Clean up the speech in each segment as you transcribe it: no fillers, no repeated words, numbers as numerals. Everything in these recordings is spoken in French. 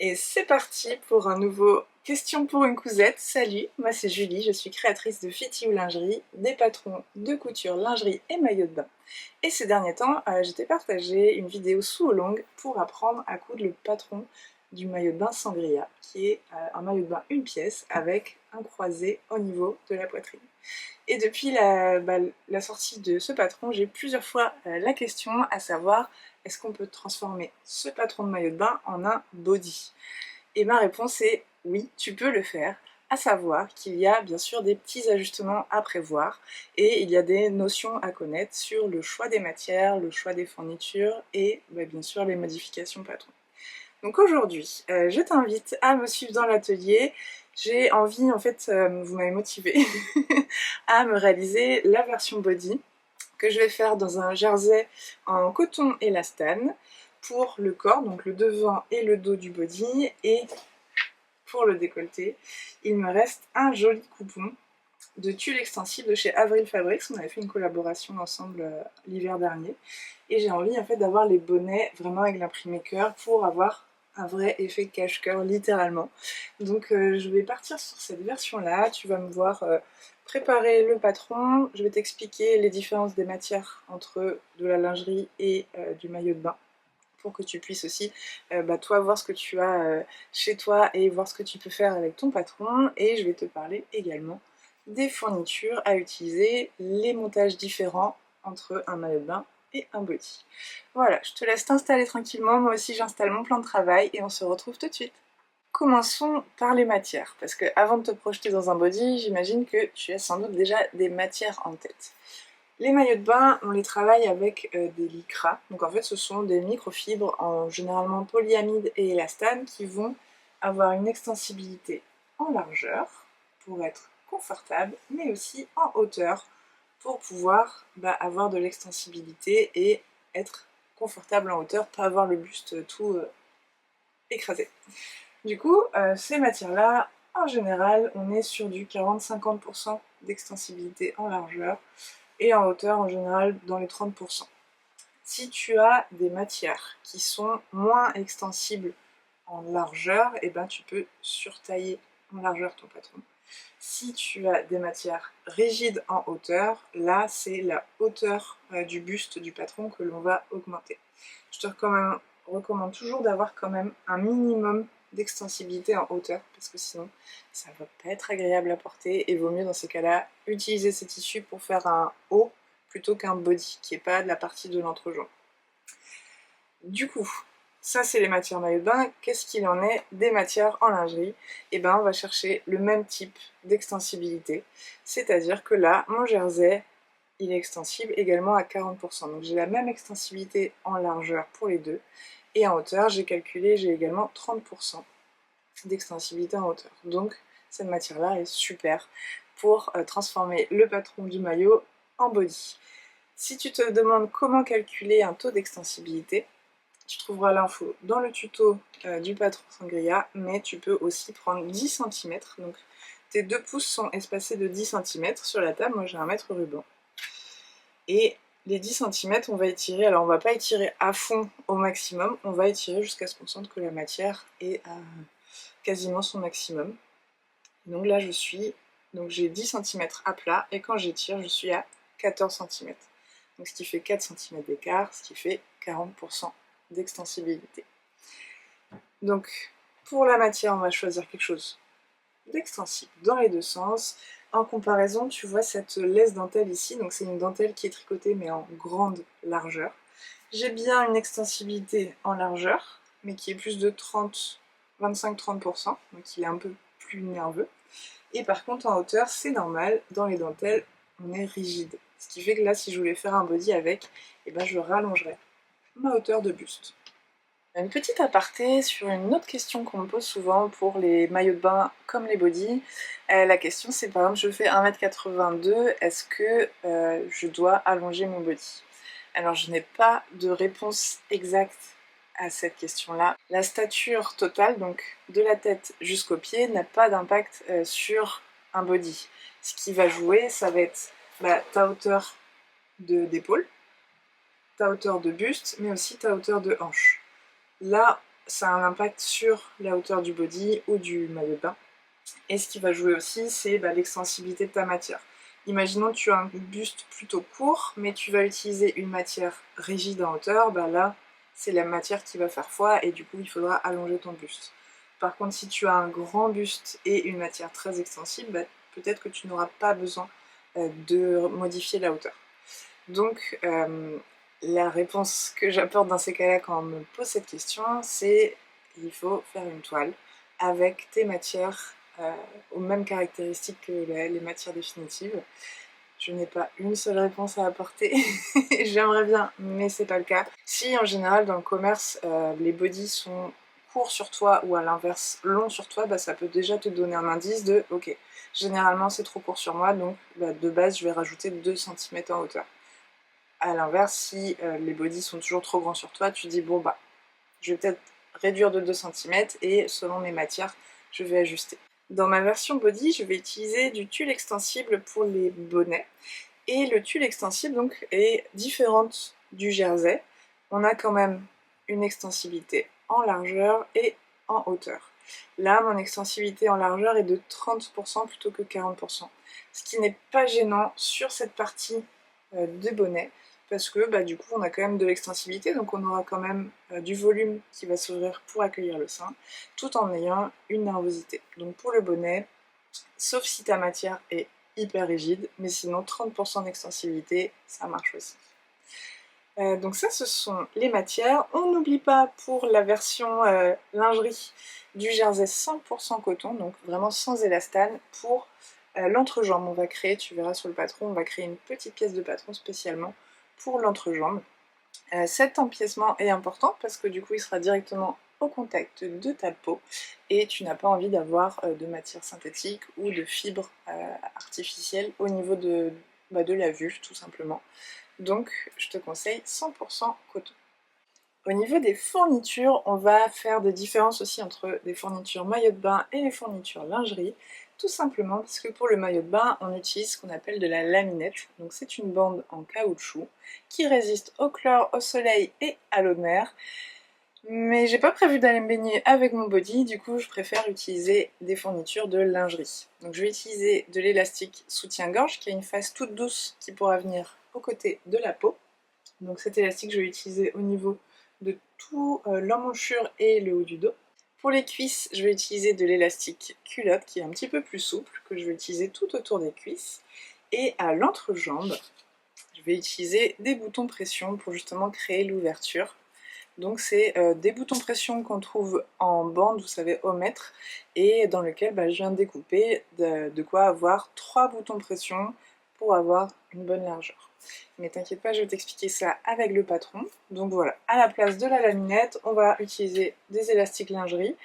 Et c'est parti pour un nouveau question pour une cousette. Salut, moi c'est Julie, je suis créatrice de Fiti ou Lingerie, des patrons de couture, lingerie et maillot de bain. Et ces derniers temps, j'ai partagé une vidéo sous longue pour apprendre à coudre le patron du maillot de bain Sangria, qui est un maillot de bain une pièce avec un croisé au niveau de la poitrine. Et depuis la sortie de ce patron, j'ai plusieurs fois la question à savoir est-ce qu'on peut transformer ce patron de maillot de bain en un body? Et ma réponse est oui, tu peux le faire, à savoir qu'il y a bien sûr des petits ajustements à prévoir et il y a des notions à connaître sur le choix des matières, le choix des fournitures et bien sûr les modifications patron. Donc aujourd'hui, je t'invite à me suivre dans l'atelier. J'ai envie, en fait, vous m'avez motivée à me réaliser la version body que je vais faire dans un jersey en coton élastane pour le corps, donc le devant et le dos du body, et pour le décolleté, il me reste un joli coupon de tulle extensible de chez Avril Fabrics. On avait fait une collaboration ensemble l'hiver dernier, et j'ai envie en fait d'avoir les bonnets vraiment avec l'imprimé cœur pour avoir un vrai effet cache-cœur littéralement. Donc je vais partir sur cette version là, tu vas me voir préparer le patron, je vais t'expliquer les différences des matières entre de la lingerie et du maillot de bain pour que tu puisses aussi toi voir ce que tu as chez toi et voir ce que tu peux faire avec ton patron, et je vais te parler également des fournitures à utiliser, les montages différents entre un maillot de bain et un body. Voilà, je te laisse t'installer tranquillement, moi aussi j'installe mon plan de travail et on se retrouve tout de suite. Commençons par les matières, parce que avant de te projeter dans un body, j'imagine que tu as sans doute déjà des matières en tête. Les maillots de bain, on les travaille avec des lycras, donc en fait ce sont des microfibres en généralement polyamide et élastane qui vont avoir une extensibilité en largeur pour être confortable, mais aussi en hauteur pour pouvoir avoir de l'extensibilité et être confortable en hauteur, pas avoir le buste tout écrasé. Du coup, ces matières-là, en général, on est sur du 40-50% d'extensibilité en largeur et en hauteur en général dans les 30%. Si tu as des matières qui sont moins extensibles en largeur, et tu peux surtailler en largeur ton patron. Si tu as des matières rigides en hauteur, là c'est la hauteur du buste du patron que l'on va augmenter. Je te recommande toujours d'avoir quand même un minimum d'extensibilité en hauteur, parce que sinon ça va pas être agréable à porter, et vaut mieux dans ces cas-là utiliser ces tissus pour faire un haut plutôt qu'un body, qui n'est pas de la partie de l'entrejambe. Du coup, ça c'est les matières maillot de bain. Qu'est-ce qu'il en est des matières en lingerie? On va chercher le même type d'extensibilité, c'est-à-dire que là, mon jersey, il est extensible également à 40%. Donc j'ai la même extensibilité en largeur pour les deux, et en hauteur, j'ai calculé, j'ai également 30% d'extensibilité en hauteur. Donc cette matière-là est super pour transformer le patron du maillot en body. Si tu te demandes comment calculer un taux d'extensibilité, tu trouveras l'info dans le tuto du patron Sangria, mais tu peux aussi prendre 10 cm. Donc tes deux pouces sont espacés de 10 cm sur la table. Moi j'ai un mètre ruban. Et les 10 cm, on va étirer, alors on va pas étirer à fond au maximum, on va étirer jusqu'à ce qu'on sente que la matière est à quasiment son maximum. Donc là j'ai 10 cm à plat, et quand j'étire, je suis à 14 cm. Donc ce qui fait 4 cm d'écart, ce qui fait 40% d'extensibilité. Donc pour la matière, on va choisir quelque chose d'extensible dans les deux sens. En comparaison, tu vois cette laisse dentelle ici, donc c'est une dentelle qui est tricotée mais en grande largeur. J'ai bien une extensibilité en largeur, mais qui est plus de 25-30%, donc il est un peu plus nerveux. Et par contre en hauteur, c'est normal, dans les dentelles, on est rigide. Ce qui fait que là, si je voulais faire un body avec, je rallongerais ma hauteur de buste. Une petite aparté sur une autre question qu'on me pose souvent pour les maillots de bain comme les bodys. La question c'est par exemple, je fais 1m82, est-ce que je dois allonger mon body? Alors je n'ai pas de réponse exacte à cette question-là. La stature totale, donc de la tête jusqu'aux pieds, n'a pas d'impact sur un body. Ce qui va jouer, ça va être ta hauteur d'épaule, ta hauteur de buste, mais aussi ta hauteur de hanche. Là, ça a un impact sur la hauteur du body ou du maillot de bain. Et ce qui va jouer aussi, c'est l'extensibilité de ta matière. Imaginons que tu as un buste plutôt court, mais tu vas utiliser une matière rigide en hauteur, là, c'est la matière qui va faire foi et du coup, il faudra allonger ton buste. Par contre, si tu as un grand buste et une matière très extensible, peut-être que tu n'auras pas besoin de modifier la hauteur. Donc, la réponse que j'apporte dans ces cas-là quand on me pose cette question, c'est il faut faire une toile avec tes matières aux mêmes caractéristiques que les matières définitives. Je n'ai pas une seule réponse à apporter, j'aimerais bien, mais c'est pas le cas. Si en général dans le commerce les bodys sont courts sur toi ou à l'inverse longs sur toi, ça peut déjà te donner un indice de ok, généralement c'est trop court sur moi, donc de base je vais rajouter 2 cm en hauteur. A l'inverse, si les bodys sont toujours trop grands sur toi, tu dis bon je vais peut-être réduire de 2 cm et selon mes matières, je vais ajuster. Dans ma version body, je vais utiliser du tulle extensible pour les bonnets. Et le tulle extensible donc est différente du jersey. On a quand même une extensibilité en largeur et en hauteur. Là, mon extensibilité en largeur est de 30% plutôt que 40%. Ce qui n'est pas gênant sur cette partie de bonnet, parce que du coup on a quand même de l'extensibilité, donc on aura quand même du volume qui va s'ouvrir pour accueillir le sein, tout en ayant une nervosité. Donc pour le bonnet, sauf si ta matière est hyper rigide, mais sinon 30% d'extensibilité, ça marche aussi. Donc ça, ce sont les matières. On n'oublie pas pour la version lingerie du jersey 100% coton, donc vraiment sans élastane. Pour l'entrejambe, on va créer, tu verras sur le patron, on va créer une petite pièce de patron spécialement pour l'entrejambe. Cet empiècement est important parce que du coup il sera directement au contact de ta peau et tu n'as pas envie d'avoir de matière synthétique ou de fibres artificielles au niveau de la vulve tout simplement. Donc je te conseille 100% coton. Au niveau des fournitures, on va faire des différences aussi entre les fournitures maillot de bain et les fournitures lingerie, tout simplement parce que pour le maillot de bain, on utilise ce qu'on appelle de la laminette, donc c'est une bande en caoutchouc qui résiste au chlore, au soleil et à l'eau de mer. Mais j'ai pas prévu d'aller me baigner avec mon body, du coup je préfère utiliser des fournitures de lingerie. Donc je vais utiliser de l'élastique soutien-gorge qui a une face toute douce qui pourra venir aux côtés de la peau. Donc cet élastique je vais l'utiliser au niveau de tout l'emmanchure et le haut du dos. Pour les cuisses, je vais utiliser de l'élastique culotte qui est un petit peu plus souple, que je vais utiliser tout autour des cuisses. Et à l'entrejambe, je vais utiliser des boutons pression pour justement créer l'ouverture. Donc c'est des boutons pression qu'on trouve en bande, vous savez, au mètre, et dans lequel je viens de découper de quoi avoir 3 boutons pression pour avoir une bonne largeur. Mais t'inquiète pas, je vais t'expliquer ça avec le patron. Donc voilà, à la place de la laminette, on va utiliser des élastiques lingerie.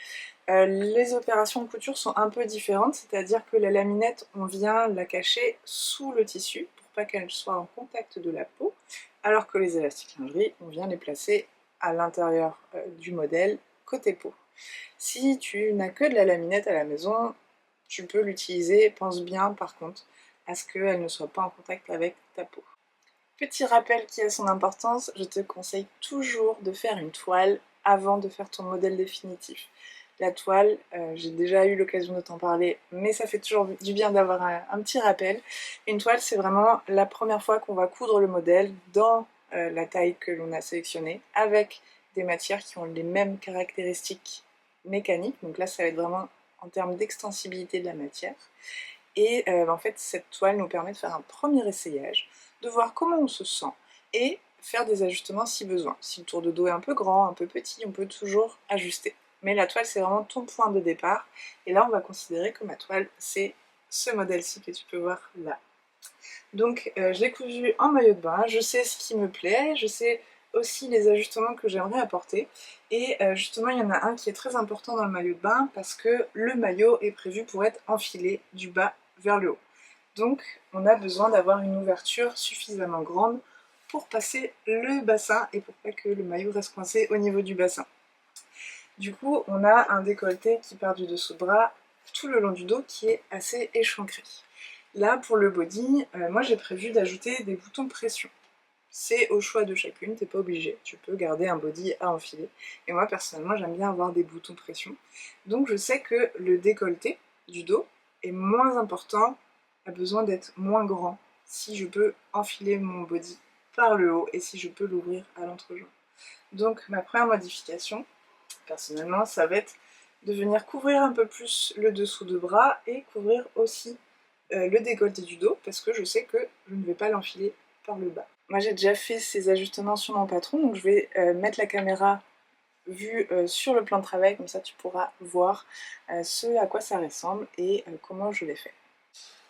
Les opérations de couture sont un peu différentes, c'est-à-dire que la laminette, on vient la cacher sous le tissu pour pas qu'elle soit en contact de la peau, alors que les élastiques lingerie, on vient les placer à l'intérieur du modèle côté peau. Si tu n'as que de la laminette à la maison, tu peux l'utiliser, pense bien par contre à ce qu'elle ne soit pas en contact avec ta peau. Petit rappel qui a son importance, je te conseille toujours de faire une toile avant de faire ton modèle définitif. La toile, j'ai déjà eu l'occasion de t'en parler, mais ça fait toujours du bien d'avoir un petit rappel. Une toile, c'est vraiment la première fois qu'on va coudre le modèle dans la taille que l'on a sélectionnée, avec des matières qui ont les mêmes caractéristiques mécaniques. Donc là, ça va être vraiment en termes d'extensibilité de la matière. Et en fait, cette toile nous permet de faire un premier essayage, de voir comment on se sent et faire des ajustements si besoin. Si le tour de dos est un peu grand, un peu petit, on peut toujours ajuster. Mais la toile, c'est vraiment ton point de départ. Et là, on va considérer que ma toile, c'est ce modèle-ci que tu peux voir là. Donc, je l'ai cousu en maillot de bain. Je sais ce qui me plaît. Je sais aussi les ajustements que j'aimerais apporter. Et justement, il y en a un qui est très important dans le maillot de bain parce que le maillot est prévu pour être enfilé du bas vers le haut. Donc, on a besoin d'avoir une ouverture suffisamment grande pour passer le bassin et pour pas que le maillot reste coincé au niveau du bassin. Du coup, on a un décolleté qui part du dessous de bras tout le long du dos qui est assez échancré. Là, pour le body, moi j'ai prévu d'ajouter des boutons pression. C'est au choix de chacune, t'es pas obligé, tu peux garder un body à enfiler. Et moi personnellement j'aime bien avoir des boutons pression. Donc je sais que le décolleté du dos est moins important, a besoin d'être moins grand si je peux enfiler mon body par le haut et si je peux l'ouvrir à l'entrejambe. Donc ma première modification, personnellement, ça va être de venir couvrir un peu plus le dessous de bras et couvrir aussi le décolleté du dos parce que je sais que je ne vais pas l'enfiler par le bas. Moi j'ai déjà fait ces ajustements sur mon patron, donc je vais mettre la caméra vue sur le plan de travail, comme ça tu pourras voir ce à quoi ça ressemble et comment je l'ai fait.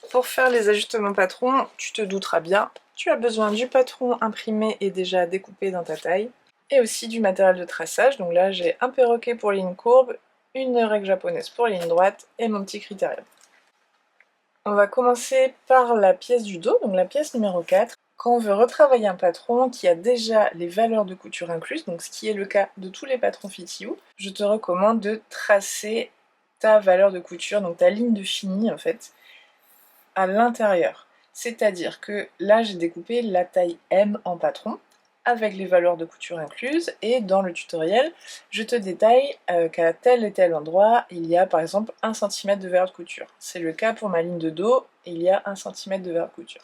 Pour faire les ajustements patron, tu te douteras bien, tu as besoin du patron imprimé et déjà découpé dans ta taille, et aussi du matériel de traçage. Donc là j'ai un perroquet pour ligne courbe, une règle japonaise pour ligne droite et mon petit critérium. On va commencer par la pièce du dos, donc la pièce numéro 4. Quand on veut retravailler un patron qui a déjà les valeurs de couture incluses, donc ce qui est le cas de tous les patrons FitYou, je te recommande de tracer ta valeur de couture, donc ta ligne de fini en fait, à l'intérieur. C'est-à-dire que là j'ai découpé la taille M en patron, avec les valeurs de couture incluses, et dans le tutoriel, je te détaille qu'à tel et tel endroit, il y a par exemple 1 cm de valeur de couture. C'est le cas pour ma ligne de dos, il y a 1 cm de valeur de couture.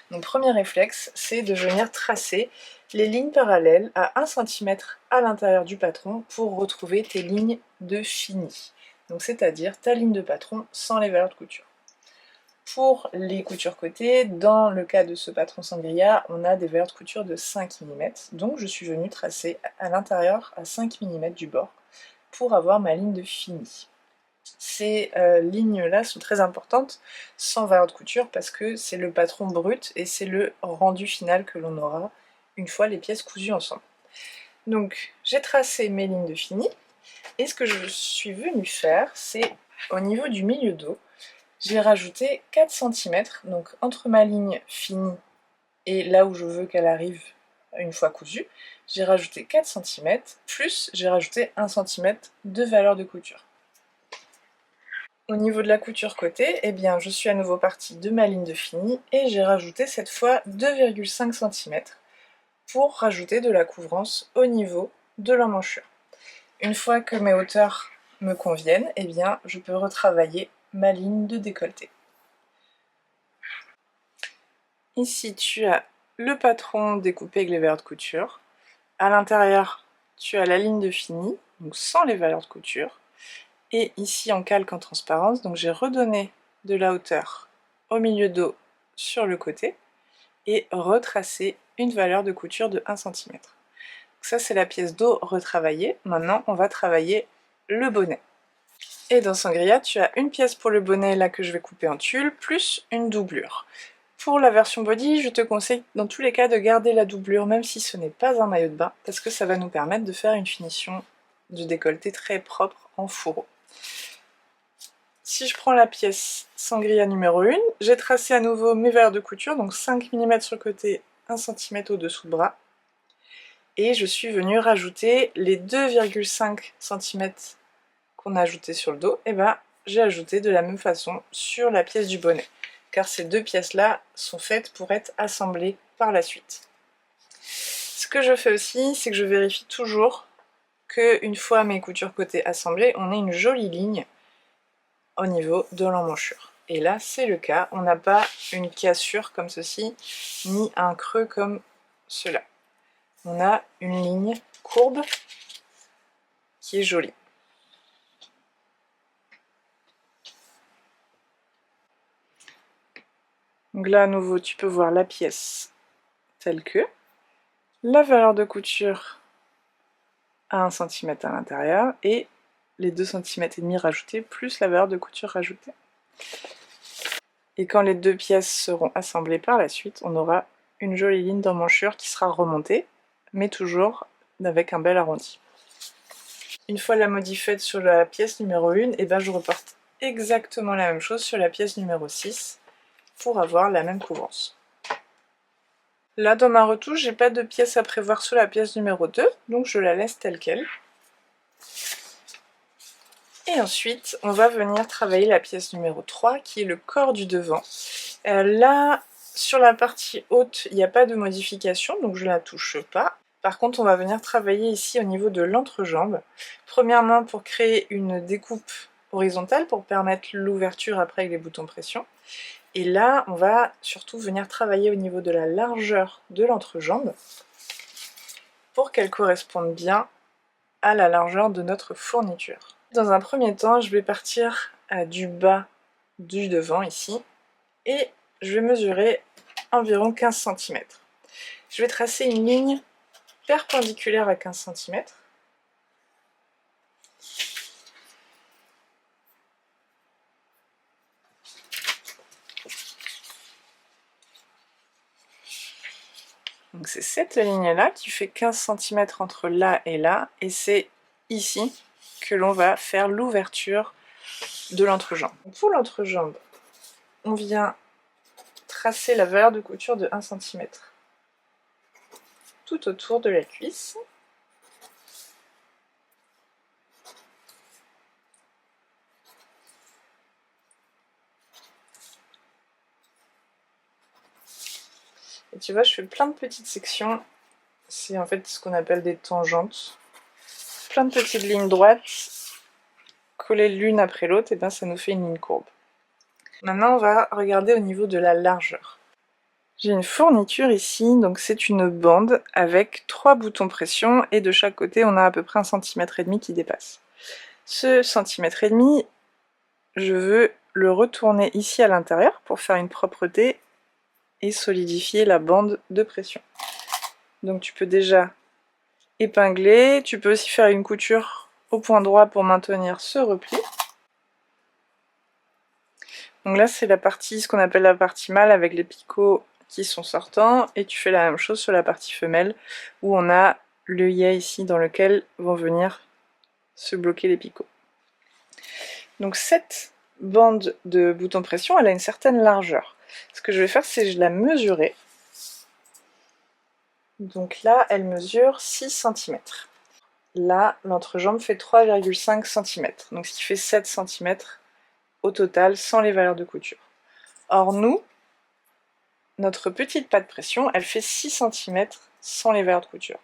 Mon premier réflexe, c'est de venir tracer les lignes parallèles à 1 cm à l'intérieur du patron pour retrouver tes lignes de fini. Donc c'est-à-dire ta ligne de patron sans les valeurs de couture. Pour les coutures côté, dans le cas de ce patron Sangria, on a des valeurs de couture de 5 mm, donc je suis venue tracer à l'intérieur à 5 mm du bord pour avoir ma ligne de fini. Ces lignes-là sont très importantes sans valeur de couture parce que c'est le patron brut et c'est le rendu final que l'on aura une fois les pièces cousues ensemble. Donc j'ai tracé mes lignes de fini et ce que je suis venue faire, c'est au niveau du milieu dos, j'ai rajouté 4 cm, donc entre ma ligne finie et là où je veux qu'elle arrive une fois cousue, j'ai rajouté 4 cm, plus j'ai rajouté 1 cm de valeur de couture. Au niveau de la couture côté, eh bien, je suis à nouveau partie de ma ligne de fini et j'ai rajouté cette fois 2,5 cm pour rajouter de la couvrance au niveau de l'emmanchure. Une fois que mes hauteurs me conviennent, eh bien, je peux retravailler ma ligne de décolleté. Ici, tu as le patron découpé avec les valeurs de couture. À l'intérieur, tu as la ligne de fini, donc sans les valeurs de couture. Et ici, en calque en transparence, donc j'ai redonné de la hauteur au milieu dos sur le côté et retracé une valeur de couture de 1 cm. Donc ça, c'est la pièce dos retravaillée. Maintenant, on va travailler le bonnet. Et dans Sangria, tu as une pièce pour le bonnet là que je vais couper en tulle, plus une doublure. Pour la version body, je te conseille dans tous les cas de garder la doublure, même si ce n'est pas un maillot de bain, parce que ça va nous permettre de faire une finition de décolleté très propre en fourreau. Si je prends la pièce Sangria numéro 1, j'ai tracé à nouveau mes valeurs de couture, donc 5 mm sur le côté, 1 cm au-dessous de bras. Et je suis venue rajouter les 2,5 cm qu'on a ajouté sur le dos, et ben j'ai ajouté de la même façon sur la pièce du bonnet, car ces deux pièces-là sont faites pour être assemblées par la suite. Ce que je fais aussi, c'est que je vérifie toujours qu'une fois mes coutures côté assemblées, on ait une jolie ligne au niveau de l'emmanchure. Et là, c'est le cas, on n'a pas une cassure comme ceci, ni un creux comme cela. On a une ligne courbe qui est jolie. Donc là, à nouveau, tu peux voir la pièce telle que, la valeur de couture à 1 cm à l'intérieur, et les 2,5 cm rajoutés, plus la valeur de couture rajoutée. Et quand les deux pièces seront assemblées par la suite, on aura une jolie ligne d'emmanchure qui sera remontée, mais toujours avec un bel arrondi. Une fois la modif faite sur la pièce numéro 1, et ben je reporte exactement la même chose sur la pièce numéro 6 pour avoir la même couvrance. Là, dans ma retouche, j'ai pas de pièce à prévoir sur la pièce numéro 2, donc je la laisse telle quelle. Et ensuite, on va venir travailler la pièce numéro 3, qui est le corps du devant. Là, Sur la partie haute, il n'y a pas de modification, donc je ne la touche pas. Par contre, on va venir travailler ici au niveau de l'entrejambe. Premièrement, pour créer une découpe horizontale, pour permettre l'ouverture après avec les boutons pression. Et là, on va surtout venir travailler au niveau de la largeur de l'entrejambe, pour qu'elle corresponde bien à la largeur de notre fourniture. Dans un premier temps, je vais partir du bas du devant ici, et je vais mesurer environ 15 cm. Je vais tracer une ligne perpendiculaire à 15 cm. Donc c'est cette ligne-là qui fait 15 cm entre là, et c'est ici que l'on va faire l'ouverture de l'entrejambe. Pour l'entrejambe, on vient tracer la valeur de couture de 1 cm tout autour de la cuisse. Et tu vois, je fais plein de petites sections. C'est en fait ce qu'on appelle des tangentes. Plein de petites lignes droites collées l'une après l'autre, et bien ça nous fait une ligne courbe. Maintenant, on va regarder au niveau de la largeur. J'ai une fourniture ici, donc c'est une bande avec 3 boutons pression, et de chaque côté, on a à peu près 1,5 cm qui dépasse. Ce 1,5 cm, je veux le retourner ici à l'intérieur pour faire une propreté et solidifier la bande de pression. Donc tu peux déjà épingler, tu peux aussi faire une couture au point droit pour maintenir ce repli. Donc là c'est la partie, ce qu'on appelle la partie mâle, avec les picots qui sont sortants, et tu fais la même chose sur la partie femelle où on a l'œillet ici dans lequel vont venir se bloquer les picots. Donc cette bande de bouton pression, elle a une certaine largeur. Ce que je vais faire, c'est que je la mesurer. Donc là elle mesure 6 cm. Là l'entrejambe fait 3,5 cm, donc ce qui fait 7 cm au total sans les valeurs de couture. Or nous, notre petite patte pression, elle fait 6 cm sans les valeurs de couture.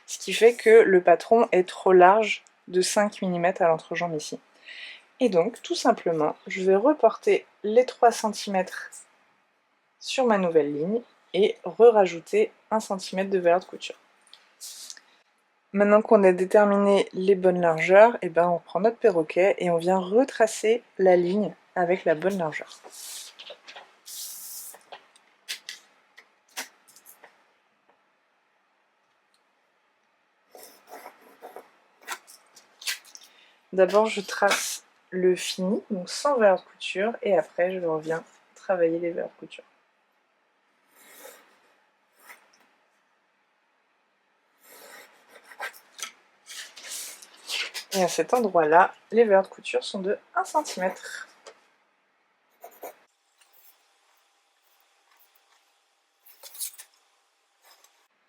Ce qui fait que le patron est trop large de 5 mm à l'entrejambe ici. Et donc, tout simplement, je vais reporter les 3 cm sur ma nouvelle ligne et rajouter 1 cm de valeur de couture. Maintenant qu'on a déterminé les bonnes largeurs, et ben on prend notre perroquet et on vient retracer la ligne avec la bonne largeur. D'abord je trace le fini, donc sans valeur de couture, et après je reviens travailler les valeurs de couture. Et à cet endroit-là, les valeurs de couture sont de 1 cm.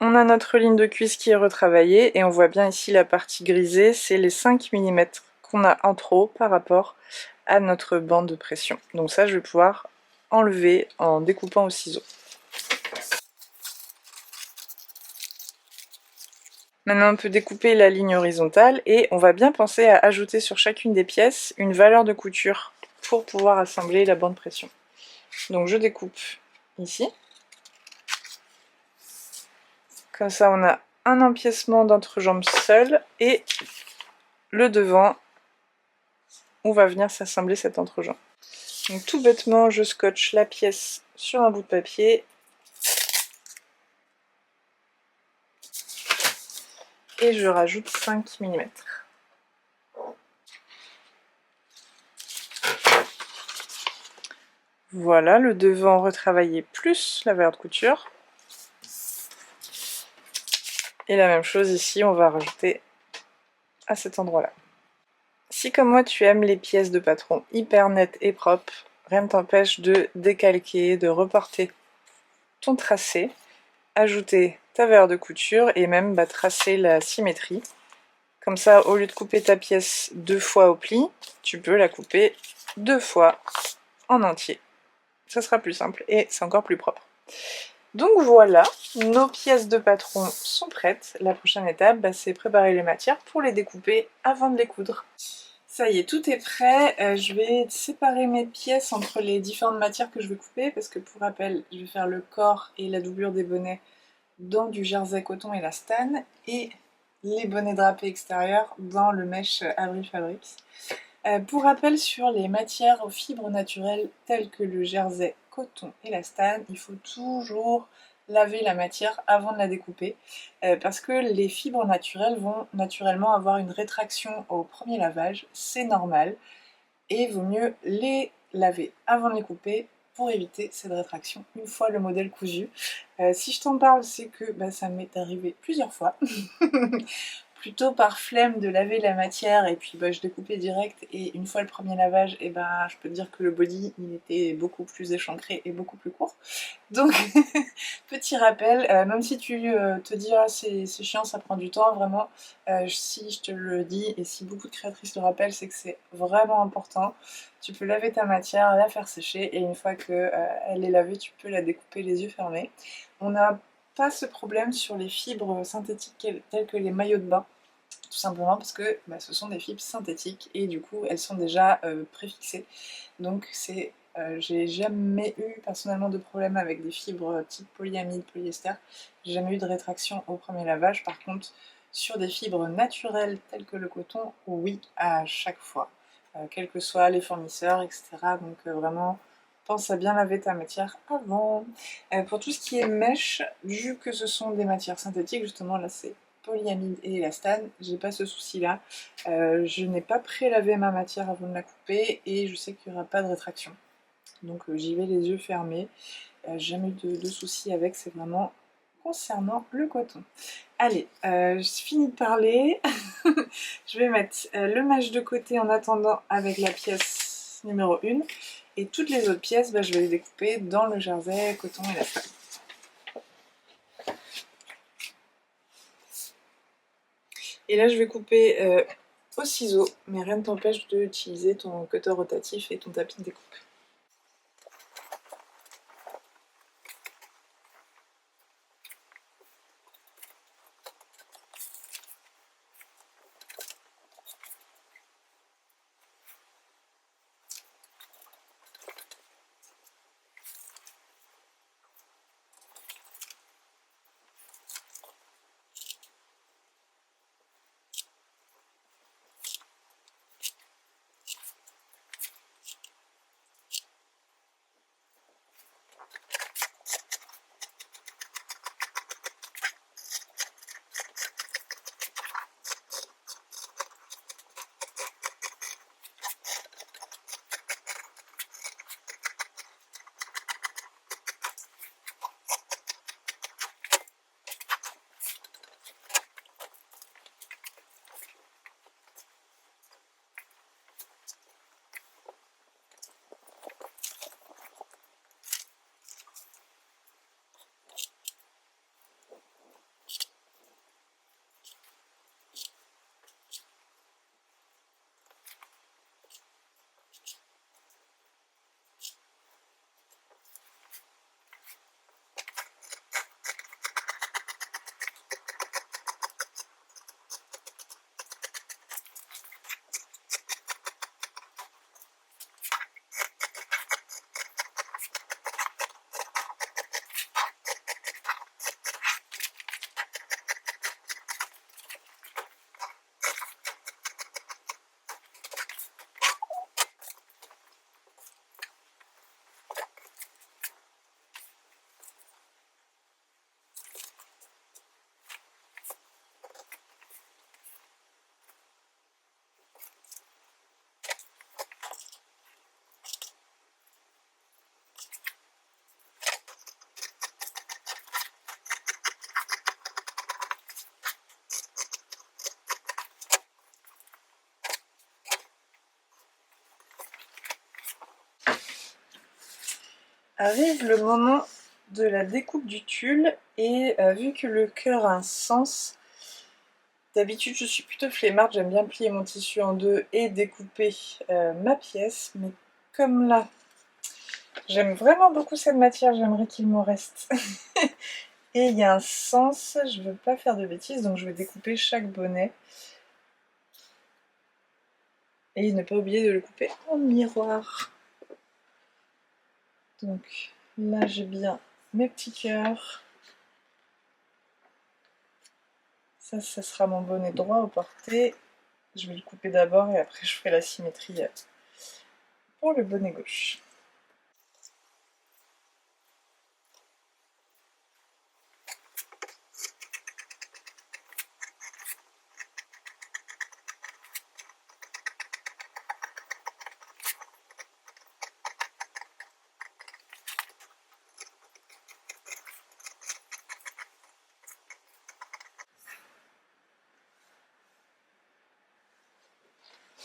On a notre ligne de cuisse qui est retravaillée, et on voit bien ici la partie grisée, c'est les 5 mm qu'on a en trop par rapport à notre bande de pression. Donc ça, je vais pouvoir enlever en découpant au ciseau. Maintenant, on peut découper la ligne horizontale, et on va bien penser à ajouter sur chacune des pièces une valeur de couture pour pouvoir assembler la bande pression. Donc je découpe ici. Comme ça, on a un empiècement d'entrejambe seul, et le devant où va venir s'assembler cette entrejambe. Donc tout bêtement, je scotche la pièce sur un bout de papier. Et je rajoute 5 mm. Voilà, le devant retravaillé plus la valeur de couture. Et la même chose ici, on va rajouter à cet endroit-là. Si comme moi tu aimes les pièces de patron hyper nettes et propres, rien ne t'empêche de décalquer, de reporter ton tracé, ajouter ta valeur de couture et même tracer la symétrie. Comme ça, au lieu de couper ta pièce 2 fois au pli, tu peux la couper 2 fois en entier. Ça sera plus simple et c'est encore plus propre. Donc voilà, nos pièces de patron sont prêtes. La prochaine étape, c'est préparer les matières pour les découper avant de les coudre. Ça y est, tout est prêt. Je vais séparer mes pièces entre les différentes matières que je vais couper parce que pour rappel, je vais faire le corps et la doublure des bonnets dans du jersey coton élastane et les bonnets drapés extérieurs dans le mesh Avril Fabrics. Pour rappel, sur les matières aux fibres naturelles telles que le jersey coton élastane, il faut toujours laver la matière avant de la découper parce que les fibres naturelles vont naturellement avoir une rétraction au premier lavage, c'est normal, et il vaut mieux les laver avant de les couper pour éviter cette rétraction une fois le modèle cousu. Si je t'en parle, c'est que ça m'est arrivé plusieurs fois. Plutôt par flemme de laver la matière et puis je découpais direct, et une fois le premier lavage, et je peux te dire que le body il était beaucoup plus échancré et beaucoup plus court. Donc petit rappel, même si tu te dis ah, c'est chiant, ça prend du temps, vraiment, si je te le dis et si beaucoup de créatrices le rappellent, c'est que c'est vraiment important. Tu peux laver ta matière, la faire sécher, et une fois qu'elle est lavée, tu peux la découper les yeux fermés. On n'a pas ce problème sur les fibres synthétiques telles que les maillots de bain, tout simplement parce que ce sont des fibres synthétiques et du coup elles sont déjà préfixées. Donc j'ai jamais eu personnellement de problème avec des fibres type polyamide, polyester. J'ai jamais eu de rétraction au premier lavage. Par contre, sur des fibres naturelles telles que le coton, oui, à chaque fois, quels que soient les fournisseurs, etc. Donc vraiment, pense à bien laver ta matière avant. Pour tout ce qui est mèche, vu que ce sont des matières synthétiques, justement là c'est polyamide et élastane, j'ai pas ce souci là. Je n'ai pas pré-lavé ma matière avant de la couper et je sais qu'il n'y aura pas de rétraction. Donc j'y vais les yeux fermés. J'ai jamais eu de soucis avec, c'est vraiment concernant le coton. Allez, j'ai fini de parler. Je vais mettre le mesh de côté en attendant avec la pièce numéro 1. Et toutes les autres pièces, je vais les découper dans le jersey coton élastane. Et là, je vais couper au ciseau, mais rien ne t'empêche d'utiliser ton cutter rotatif et ton tapis de découpe. Arrive le moment de la découpe du tulle, et vu que le cœur a un sens, d'habitude je suis plutôt flemmarde, j'aime bien plier mon tissu en deux et découper ma pièce, mais comme là J'aime vraiment beaucoup cette matière, j'aimerais qu'il m'en reste. Et il y a un sens, je veux pas faire de bêtises, donc je vais découper chaque bonnet. Et ne pas oublier de le couper en miroir. Donc là j'ai bien mes petits cœurs. Ça sera mon bonnet droit au porté. Je vais le couper d'abord et après je ferai la symétrie pour le bonnet gauche.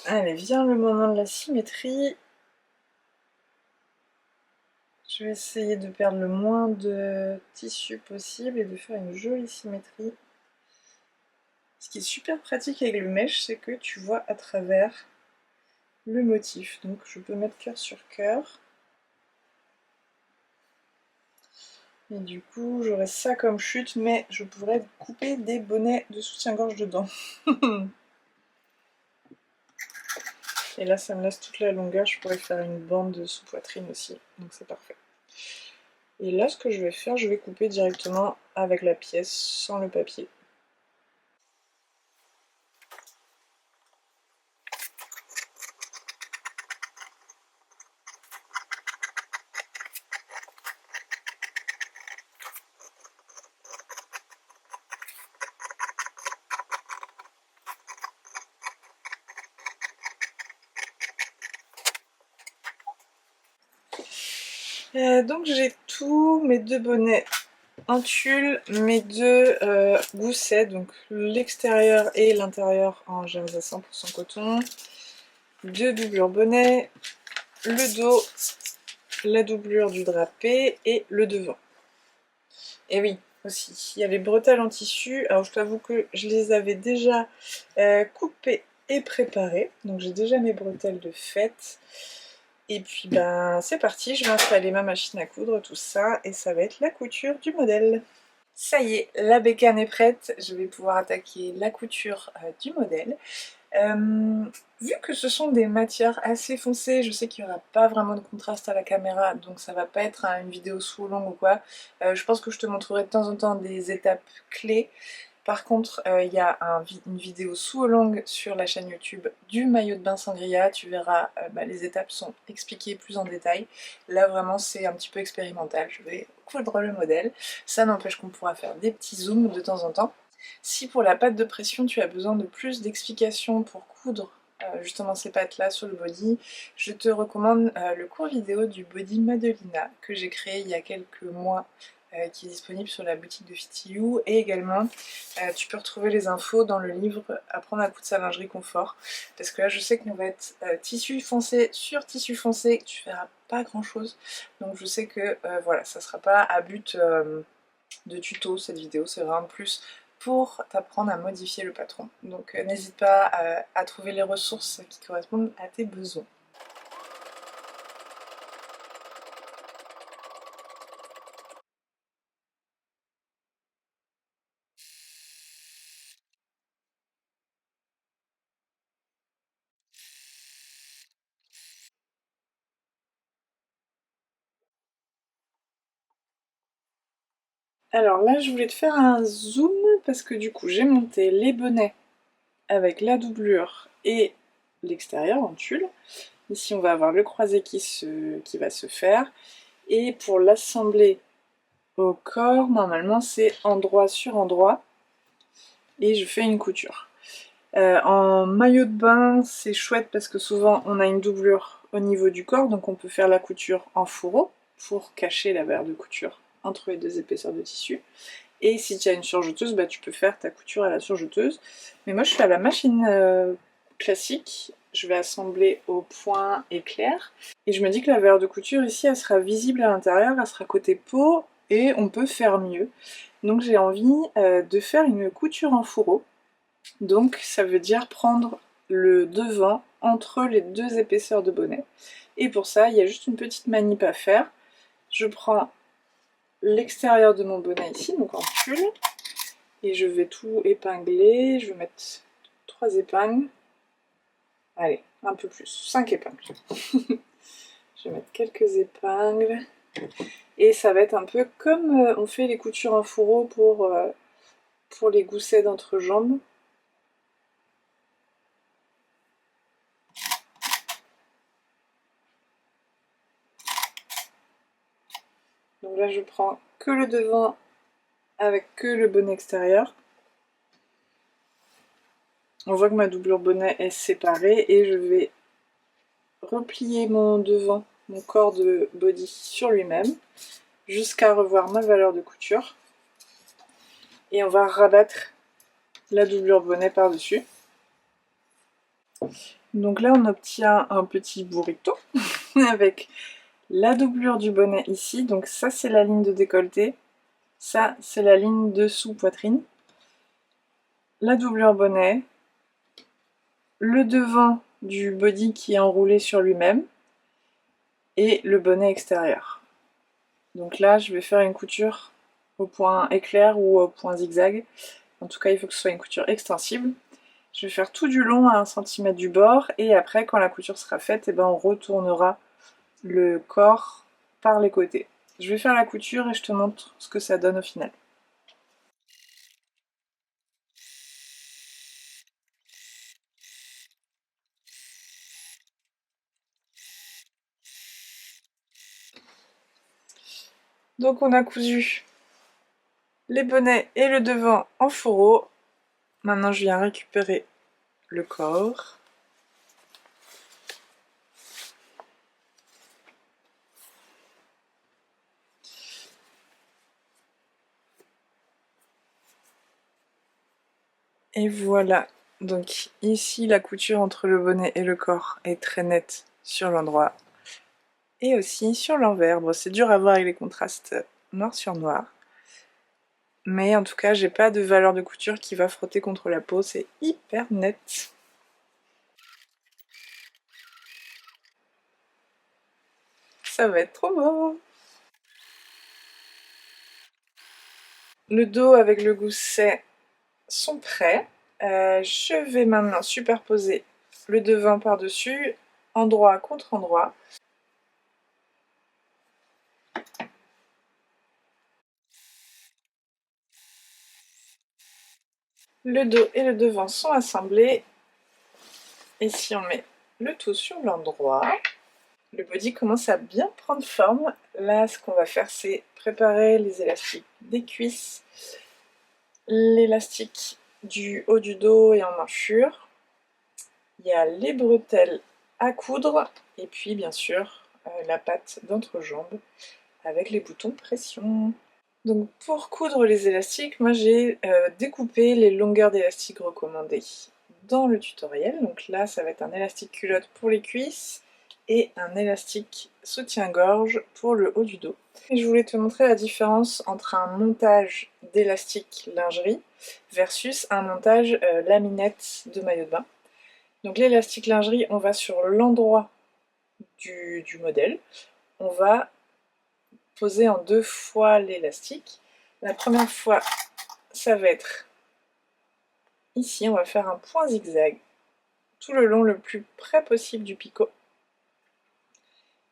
Allez, vient le moment de la symétrie. Je vais essayer de perdre le moins de tissu possible et de faire une jolie symétrie. Ce qui est super pratique avec le mèche, c'est que tu vois à travers le motif. Donc je peux mettre cœur sur cœur. Et du coup, j'aurai ça comme chute, mais je pourrais couper des bonnets de soutien-gorge dedans. Et là, ça me laisse toute la longueur, je pourrais faire une bande sous poitrine aussi, donc c'est parfait. Et là, ce que je vais faire, je vais couper directement avec la pièce, sans le papier. Donc j'ai tout, mes deux bonnets en tulle, mes deux goussets, donc l'extérieur et l'intérieur en jersey à 100% coton, deux doublures bonnet, le dos, la doublure du drapé et le devant. Et oui, aussi, il y a les bretelles en tissu, alors je t'avoue que je les avais déjà coupées et préparées, donc j'ai déjà mes bretelles de fête. Et puis ben c'est parti, je vais installer ma machine à coudre, tout ça, et ça va être la couture du modèle. Ça y est, la bécane est prête, je vais pouvoir attaquer la couture du modèle. Vu que ce sont des matières assez foncées, je sais qu'il n'y aura pas vraiment de contraste à la caméra, donc ça va pas être une vidéo sous longue ou quoi. Je pense que je te montrerai de temps en temps des étapes clés. Par contre, il y a une vidéo sous longue sur la chaîne YouTube du maillot de bain Sangria. Tu verras, les étapes sont expliquées plus en détail. Là, vraiment, c'est un petit peu expérimental. Je vais coudre le modèle. Ça n'empêche qu'on pourra faire des petits zooms de temps en temps. Si pour la pâte de pression, tu as besoin de plus d'explications pour coudre justement ces pâtes là sur le body, je te recommande le cours vidéo du body Madelina que j'ai créé il y a quelques mois, qui est disponible sur la boutique de Fitty You, et également tu peux retrouver les infos dans le livre Apprendre à coudre sa lingerie confort, parce que là je sais qu'on va être tissu foncé sur tissu foncé, tu verras pas grand chose, donc je sais que voilà, ça sera pas à but de tuto cette vidéo, c'est vraiment plus pour t'apprendre à modifier le patron. Donc n'hésite pas à trouver les ressources qui correspondent à tes besoins. Alors là je voulais te faire un zoom parce que du coup j'ai monté les bonnets avec la doublure et l'extérieur en tulle. Ici on va avoir le croisé qui va se faire, et pour l'assembler au corps, normalement c'est endroit sur endroit et je fais une couture. En maillot de bain c'est chouette parce que souvent on a une doublure au niveau du corps, donc on peut faire la couture en fourreau pour cacher la barre de couture entre les deux épaisseurs de tissu. Et si tu as une surjeteuse, bah, tu peux faire ta couture à la surjeteuse. Mais moi je fais à la machine classique, je vais assembler au point éclair. Et je me dis que la barre de couture ici, elle sera visible à l'intérieur, elle sera côté peau, et on peut faire mieux. Donc j'ai envie de faire une couture en fourreau. Donc ça veut dire prendre le devant entre les deux épaisseurs de bonnet. Et pour ça, il y a juste une petite manip à faire. Je prends l'extérieur de mon bonnet ici, donc en tulle, et je vais tout épingler. Je vais mettre 3 épingles. Allez, un peu plus, 5 épingles. Je vais mettre quelques épingles. Et ça va être un peu comme on fait les coutures en fourreau pour les goussets d'entrejambe. Donc là, je prends que le devant avec que le bonnet extérieur. On voit que ma doublure bonnet est séparée et je vais replier mon devant, mon corps de body sur lui-même jusqu'à revoir ma valeur de couture. Et on va rabattre la doublure bonnet par-dessus. Donc là, on obtient un petit burrito avec la doublure du bonnet ici. Donc ça, c'est la ligne de décolleté. Ça, c'est la ligne dessous poitrine. La doublure bonnet. Le devant du body qui est enroulé sur lui-même. Et le bonnet extérieur. Donc là, je vais faire une couture au point éclair ou au point zigzag. En tout cas, il faut que ce soit une couture extensible. Je vais faire tout du long à 1 cm du bord. Et après, quand la couture sera faite, eh ben, on retournera le corps par les côtés. Je vais faire la couture et je te montre ce que ça donne au final. Donc on a cousu les bonnets et le devant en fourreau. Maintenant je viens récupérer le corps. Et voilà, donc ici la couture entre le bonnet et le corps est très nette sur l'endroit. Et aussi sur l'envers. Bon, c'est dur à voir avec les contrastes noir sur noir. Mais en tout cas, j'ai pas de valeur de couture qui va frotter contre la peau, c'est hyper net. Ça va être trop beau! Le dos avec le gousset sont prêts. Je vais maintenant superposer le devant par-dessus, endroit contre endroit. Le dos et le devant sont assemblés. Et si on met le tout sur l'endroit, le body commence à bien prendre forme. Là, ce qu'on va faire, c'est préparer les élastiques des cuisses, l'élastique du haut du dos et en manchure. Il y a les bretelles à coudre et puis bien sûr la patte d'entrejambe avec les boutons pression. Donc pour coudre les élastiques, moi j'ai découpé les longueurs d'élastique recommandées dans le tutoriel. Donc là ça va être un élastique culotte pour les cuisses et un élastique soutien-gorge pour le haut du dos. Et je voulais te montrer la différence entre un montage d'élastique lingerie versus un montage laminette de maillot de bain. Donc l'élastique lingerie, on va sur l'endroit du modèle, on va poser en 2 fois l'élastique. La première fois, ça va être ici, on va faire un point zigzag tout le long le plus près possible du picot.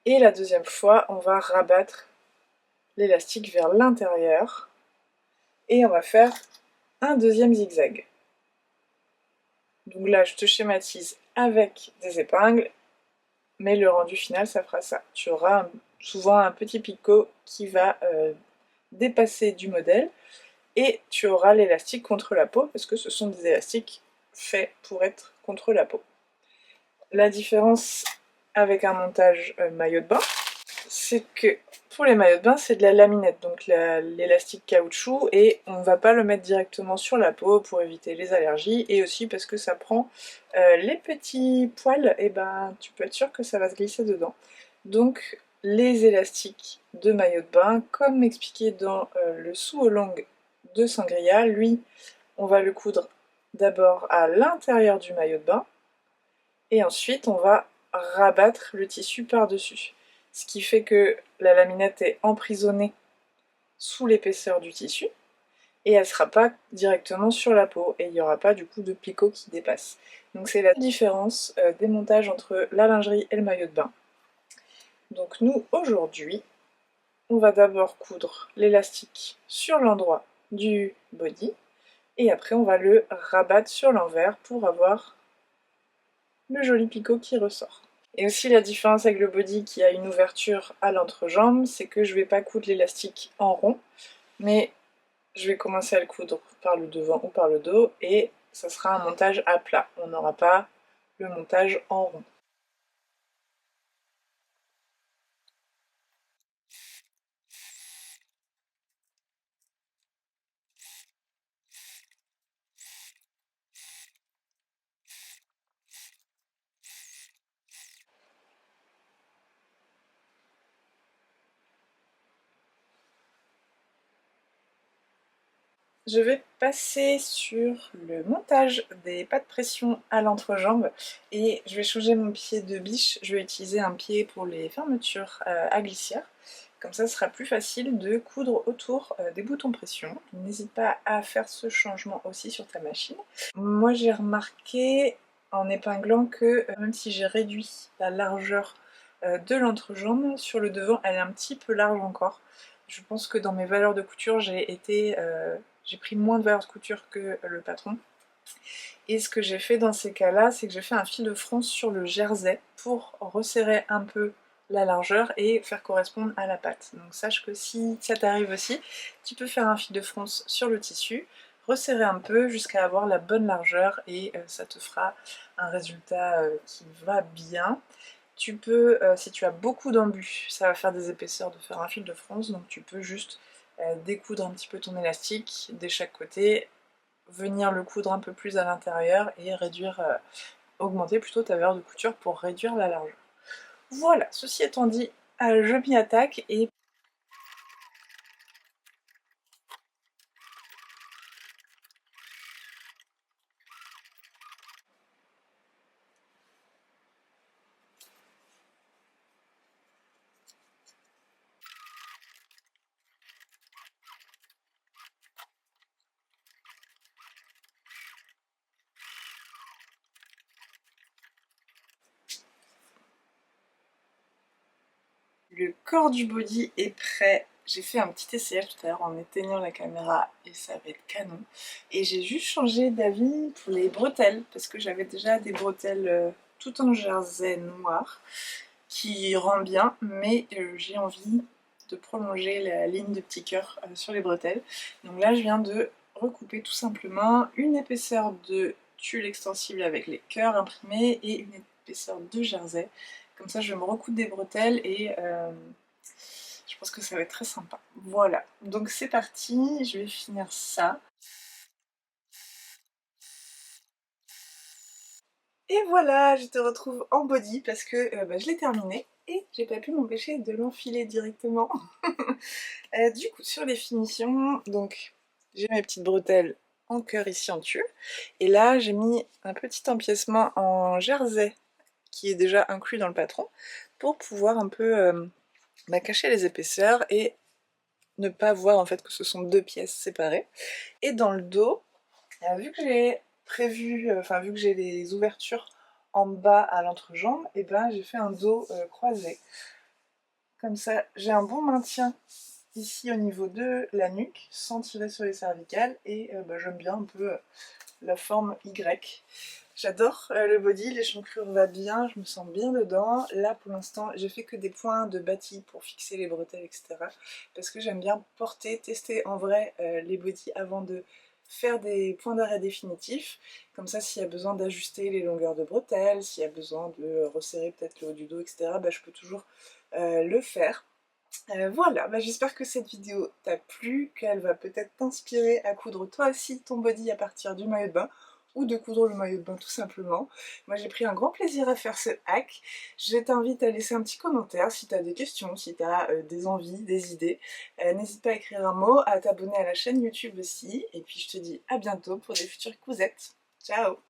Et la deuxième fois, on va rabattre l'élastique vers l'intérieur et on va faire un deuxième zigzag. Donc là, je te schématise avec des épingles, mais le rendu final, ça fera ça. Tu auras souvent un petit picot qui va dépasser du modèle et tu auras l'élastique contre la peau parce que ce sont des élastiques faits pour être contre la peau. La différence avec un montage maillot de bain, c'est que pour les maillots de bain, c'est de la laminette, donc l'élastique caoutchouc, et on ne va pas le mettre directement sur la peau pour éviter les allergies, et aussi parce que ça prend les petits poils, et ben tu peux être sûr que ça va se glisser dedans. Donc les élastiques de maillot de bain, comme expliqué dans le sous-long de Sangria, lui, on va le coudre d'abord à l'intérieur du maillot de bain, Et ensuite on va rabattre le tissu par-dessus. Ce qui fait que la laminette est emprisonnée sous l'épaisseur du tissu et elle ne sera pas directement sur la peau et il n'y aura pas du coup de picot qui dépasse. Donc c'est la différence des montages entre la lingerie et le maillot de bain. Donc nous aujourd'hui, on va d'abord coudre l'élastique sur l'endroit du body et après on va le rabattre sur l'envers pour avoir le joli picot qui ressort. Et aussi la différence avec le body qui a une ouverture à l'entrejambe, c'est que je ne vais pas coudre l'élastique en rond, mais je vais commencer à le coudre par le devant ou par le dos et ça sera un montage à plat. On n'aura pas le montage en rond. Je vais passer sur le montage des pas de pression à l'entrejambe et je vais changer mon pied de biche. Je vais utiliser un pied pour les fermetures à glissière. Comme ça, ce sera plus facile de coudre autour des boutons pression. N'hésite pas à faire ce changement aussi sur ta machine. Moi, j'ai remarqué en épinglant que même si j'ai réduit la largeur de l'entrejambe, sur le devant, elle est un petit peu large encore. Je pense que dans mes valeurs de couture, j'ai pris moins de valeurs de couture que le patron. Et ce que j'ai fait dans ces cas-là, c'est que j'ai fait un fil de fronce sur le jersey pour resserrer un peu la largeur et faire correspondre à la patte. Donc sache que si ça t'arrive aussi, tu peux faire un fil de fronce sur le tissu, resserrer un peu jusqu'à avoir la bonne largeur et ça te fera un résultat qui va bien. Tu peux, si tu as beaucoup d'embus, ça va faire des épaisseurs de faire un fil de fronce, donc tu peux juste découdre un petit peu ton élastique de chaque côté, venir le coudre un peu plus à l'intérieur et réduire, augmenter plutôt ta valeur de couture pour réduire la largeur. Voilà, ceci étant dit, je m'y attaque et le corps du body est prêt. J'ai fait un petit essayage tout à l'heure en éteignant la caméra et ça va être canon. Et j'ai juste changé d'avis pour les bretelles parce que j'avais déjà des bretelles tout en jersey noir qui rend bien, mais j'ai envie de prolonger la ligne de petits cœurs sur les bretelles. Donc là je viens de recouper tout simplement une épaisseur de tulle extensible avec les cœurs imprimés et une épaisseur de jersey. Comme ça je vais me recoudre des bretelles et je pense que ça va être très sympa. Voilà, donc c'est parti, je vais finir ça. Et voilà, je te retrouve en body parce que je l'ai terminé et j'ai pas pu m'empêcher de l'enfiler directement. Du coup, sur les finitions, donc j'ai mes petites bretelles en cœur ici en tulle. Et là, j'ai mis un petit empiècement en jersey qui est déjà inclus dans le patron pour pouvoir un peu cacher les épaisseurs et ne pas voir en fait que ce sont deux pièces séparées. Et dans le dos, vu que j'ai prévu, vu que j'ai les ouvertures en bas à l'entrejambe, et ben j'ai fait un dos croisé. Comme ça, j'ai un bon maintien ici au niveau de la nuque, sans tirer sur les cervicales, et j'aime bien un peu la forme Y. J'adore le body, l'échancrure va bien, je me sens bien dedans. Là pour l'instant j'ai fait que des points de bâti pour fixer les bretelles etc. Parce que j'aime bien porter, tester en vrai les bodys avant de faire des points d'arrêt définitifs. Comme ça s'il y a besoin d'ajuster les longueurs de bretelles, s'il y a besoin de resserrer peut-être le haut du dos etc. Je peux toujours le faire. Voilà, j'espère que cette vidéo t'a plu, qu'elle va peut-être t'inspirer à coudre toi aussi ton body à partir du maillot de bain ou de coudre le maillot de bain tout simplement. Moi j'ai pris un grand plaisir à faire ce hack. Je t'invite à laisser un petit commentaire si t'as des questions, si t'as des envies, des idées. N'hésite pas à écrire un mot, à t'abonner à la chaîne YouTube aussi. Et puis je te dis à bientôt pour des futures cousettes. Ciao!